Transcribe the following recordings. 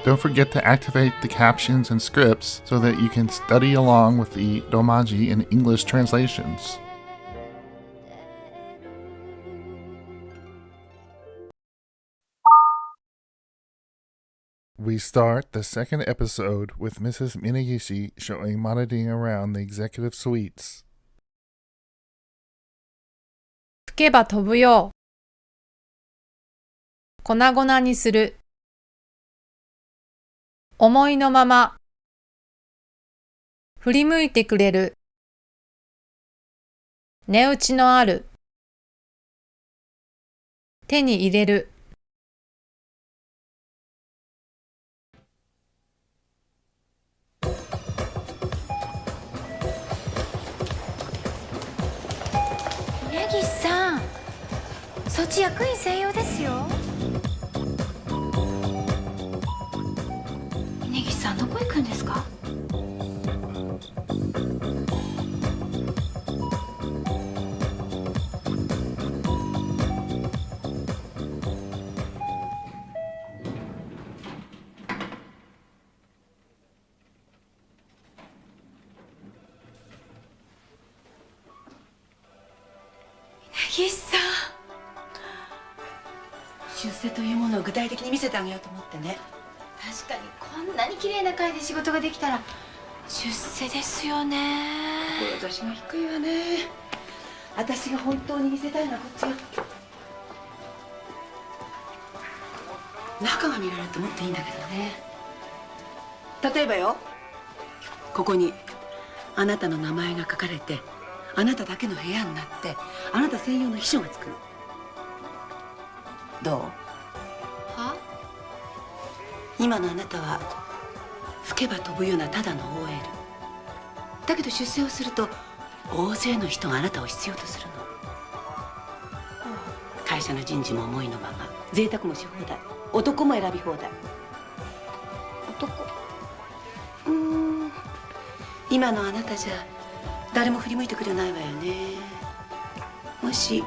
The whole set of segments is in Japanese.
Don't forget to activate the captions and scripts so that you can study along with the Romaji and English translations. We start the second episode with Mrs. Minagishi showing Manading around the executive suites. 吹けば飛ぶよ。粉々にする。思いのまま。振り向いてくれる。値打ちのある。手に入れる。根岸さん、そっち役員専用ですよ。根岸さん、どこ行くんですか？根岸さん、出世というものを具体的に見せてあげようと思ってね。確かにこんなに綺麗な会で仕事ができたら出世ですよね。志が低いわね。私が本当に見せたいのはこっちよ。中が見られるともっといいんだけどね。例えばよ、ここにあなたの名前が書かれて、あなただけの部屋になって、あなた専用の秘書がつくの。どう？は？今のあなたは吹けば飛ぶようなただの OL だけど、出世をすると大勢の人があなたを必要とするの。会社の人事も思いのまま、贅沢もし放題、男も選び放題。男？今のあなたじゃ誰も振り向いてくれないわよね。もし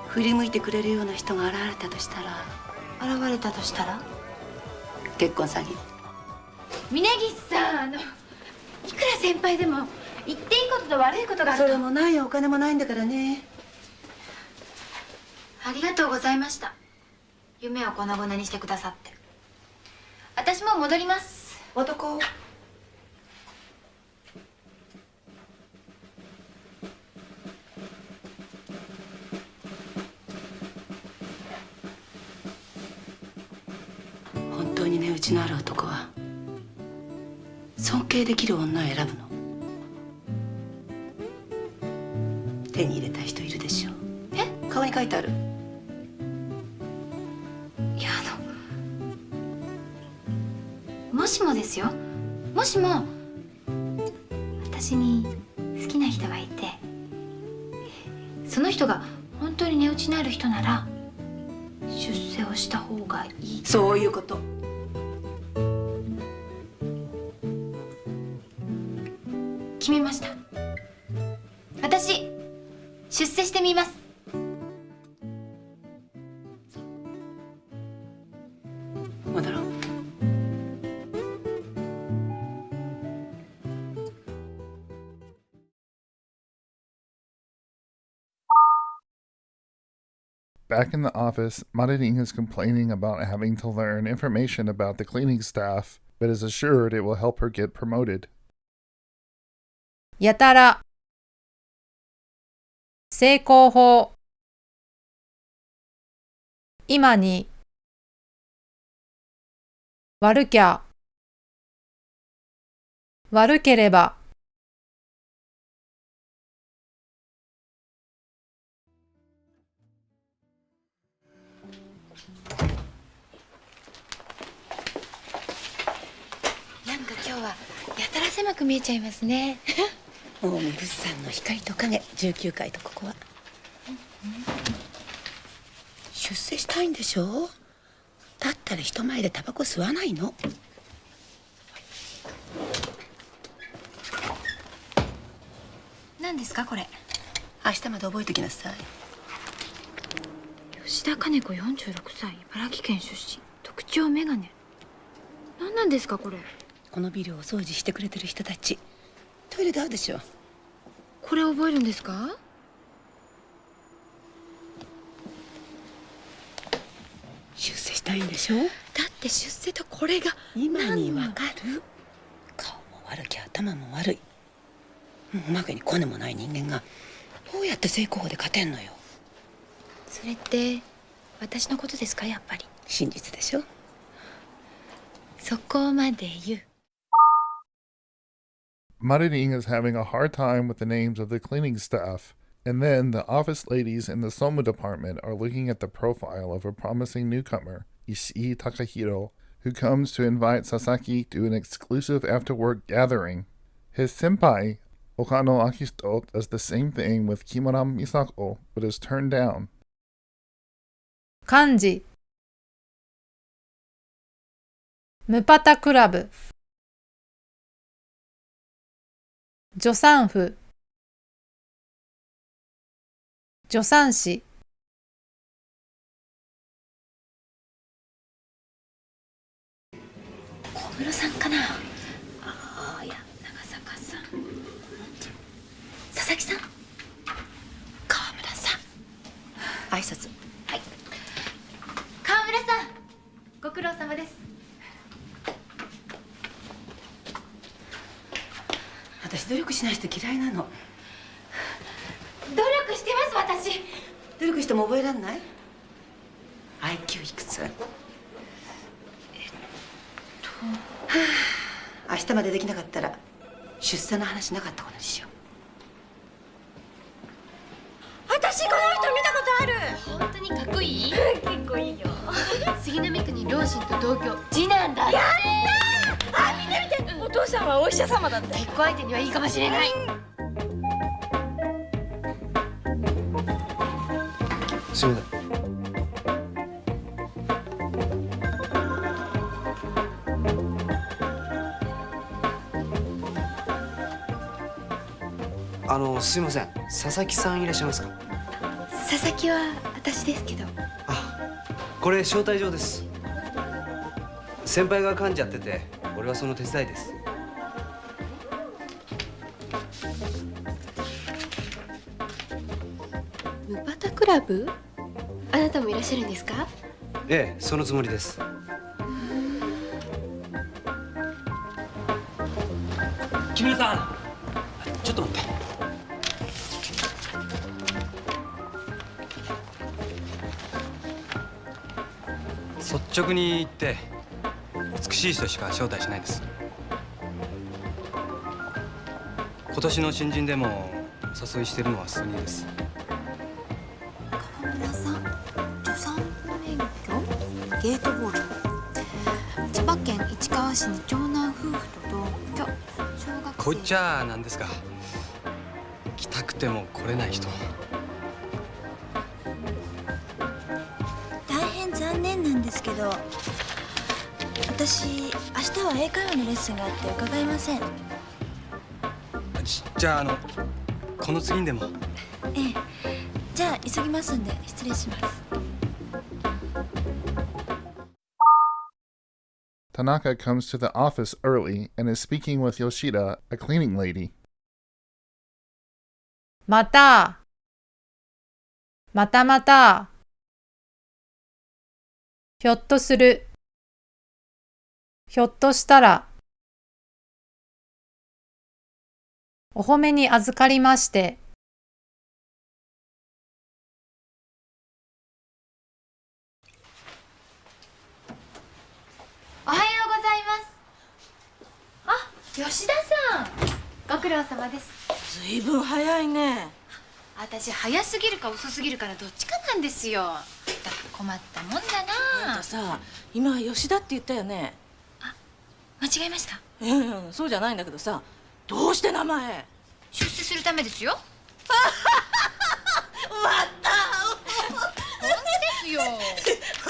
振り向いてくれるような人が現れたとしたら。現れたとしたら？結婚詐欺。峯岸さん、いくら先輩でも言っていいことと悪いことがあると。それもないよ、お金もないんだからね。ありがとうございました。夢を粉々にしてくださって。私も戻ります。男。本当に値打ちのある男は尊敬できる女を選ぶの。手に入れた人いるでしょ。顔に書いてある。いや、もしもですよ、もしも私に好きな人がいて、その人が本当に値打ちのある人なら出世をした方がいい。そういうこと。決めました。私出世してみます。戻ろう。Back in the office, Manading is complaining about having to learn information about the cleaning staff, but is assured it will help her get promoted. やたら。成功法。今に。悪きゃ。悪ければ。なんか今日はやたら狭く見えちゃいますね。近江物産の光と影、19階とここは。出世したいんでしょ。だったら人前でタバコ吸わないの。何ですかこれ？明日まで覚えてきなさい。吉田兼子46歳、茨城県出身、特徴メガネ。何なんですかこれ。このビルをお掃除してくれてる人たち。トイレで会うでしょ。これ覚えるんですか？出世したいんでしょ。だって出世とこれが今にわかる。顔も悪きゃ頭も悪い。おまけにコネもない人間がどうやって正攻法で勝てんのよ。それって私のことですか？やっぱり真実でしょ。そこまで言う。 Mariding is having a hard time with the names of the cleaning staff, and then the office ladies in the Somu department are looking at the profile of a promising newcomer, Ishii Takahiro, who comes to invite Sasaki to an exclusive after-work gathering. His senpai, Okano Akihito, does the same thing with Kimura Misako, but is turned down. 漢字ムパタクラブ助産婦助産師小室さんかな。ああ、いや長坂さん、佐々木さん、川村さん。挨拶。はい、川村さん、ご苦労様です。私努力しない人嫌いなの。努力してます私。努力しても覚えらんない？ IQ いくつ？明日までできなかったら出産の話なかったことにしよう。私この人見たことある。本当にかっこいい？結構いいよ。杉並区に両親と同居、次男だって。やったー。あ、見て見て、お父さんはお医者様だって。結婚相手にはいいかもしれない。すみません。すいません。佐々木さんいらっしゃいますか？佐々木は私ですけど。あ、これ招待状です。先輩が噛んじゃってて、俺はその手伝いです。ムパタクラブ？あなたもいらっしゃるんですか？ええ、そのつもりです。木村さん、ちょっと待って。率直に言って美しい人しか招待しないんです。今年の新人でもお誘いしてるのは数人です。川村さん、助産免許、ゲートボール、千葉県市川市に長男夫婦と同居、小学生。こっちゃなんですか。来たくても来れない人。大変残念なんですけど、私明日は英会話のレッスンがあって伺えません。じゃあこの次にでも。ええ、じゃあ急ぎますんで失礼します。Tanaka comes to the office early and is speaking with Yoshida, a cleaning lady. またまたまたひょっとするひょっとしたらお褒めに預かりましておはようございます。あ、吉田さん、ご苦労様です。ずいぶん早いね。私早すぎるか遅すぎるかのどっちかなんですよ。だから困ったもんだな。あんたさ、今吉田って言ったよね。間違えました。そうじゃないんだけどさ、どうして名前？出世するためですよ。また本当ですよ。あ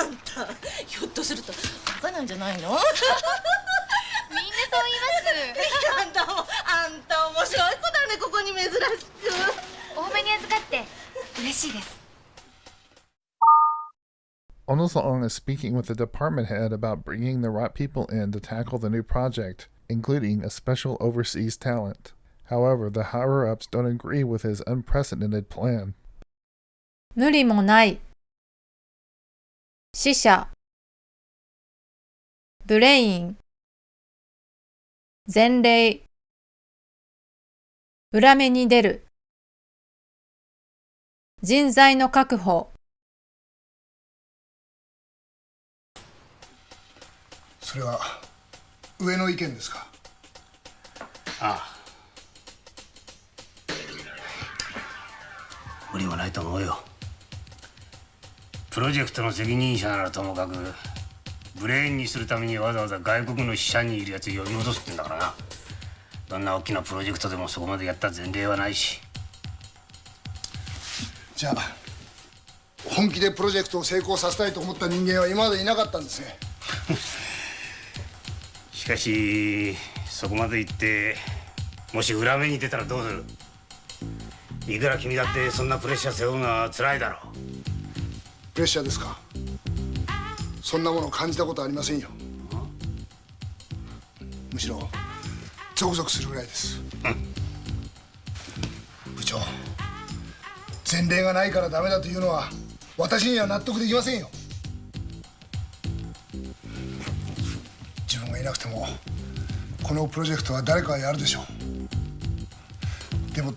んたひょっとするとバカなんじゃないの？みんなそう言います。あんた面白い子だね。ここに珍しくお褒めに預かって嬉しいです。Onosong is speaking with the department head about bringing the right people in to tackle the new project, including a special overseas talent. However, the higher-ups don't agree with his unprecedented plan. 無理もない。死者。ブレイン。前例。裏目に出る。人材の確保。それは上の意見ですか？ああ、無理もないと思うよ。プロジェクトの責任者ならともかくブレーンにするためにわざわざ外国の支社にいるやつ呼び戻すってんだからな。どんな大きなプロジェクトでもそこまでやった前例はないし。じゃあ本気でプロジェクトを成功させたいと思った人間は今までいなかったんですね。しかしそこまで行ってもし裏目に出たらどうする？いくら君だってそんなプレッシャー背負うのは辛いだろう。プレッシャーですか？そんなもの感じたことありませんよ。むしろゾクゾクするぐらいです。部長、前例がないからダメだというのは私には納得できませんよ。自分がいなくてもこのプロジェクトは誰かがやるでしょう。でも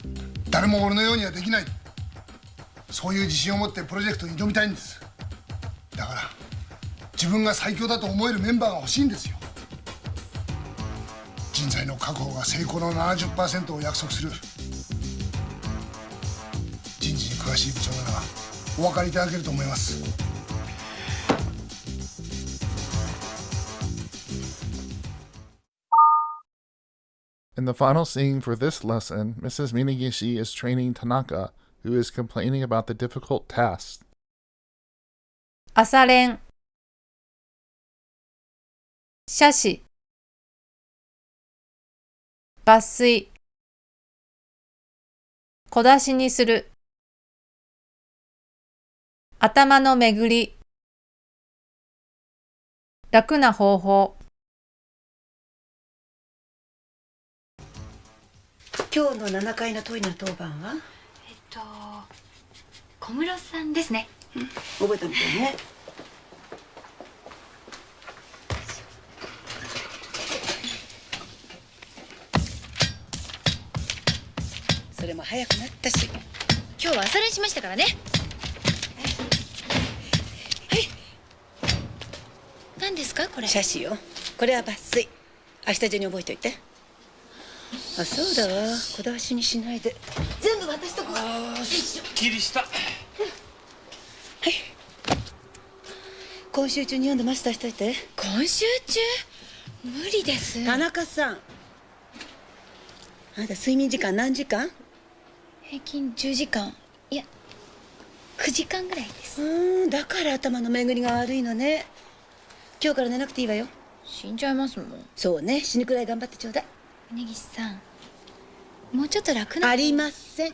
誰も俺のようにはできない。そういう自信を持ってプロジェクトに挑みたいんです。だから自分が最強だと思えるメンバーが欲しいんですよ。人材の確保が成功の 70% を約束する。人事に詳しい部長ならお分かりいただけると思います。In the final scene for this lesson, Mrs. Minagishi is training Tanaka, who is complaining about the difficult tasks. 朝練。斜視。抜粋。小出しにする。頭の巡り。楽な方法。今日の7階のトイレの当番は？小室さんですね。覚えたみたいね。それも早くなったし。今日は朝練しましたからね。はい。何ですかこれ？写真よ。これは抜粋。明日中に覚えておいて。あ、そうだわ。小出しにしないで。全部渡しとくわ。すっきりした。はい。今週中に読んでマスターしといて。今週中？無理です。田中さん。あなた睡眠時間何時間？平均10時間。いや、9時間ぐらいです。だから頭の巡りが悪いのね。今日から寝なくていいわよ。死んじゃいますもん。そうね、死ぬくらい頑張ってちょうだい。峯岸さん、もうちょっと楽な。ありません。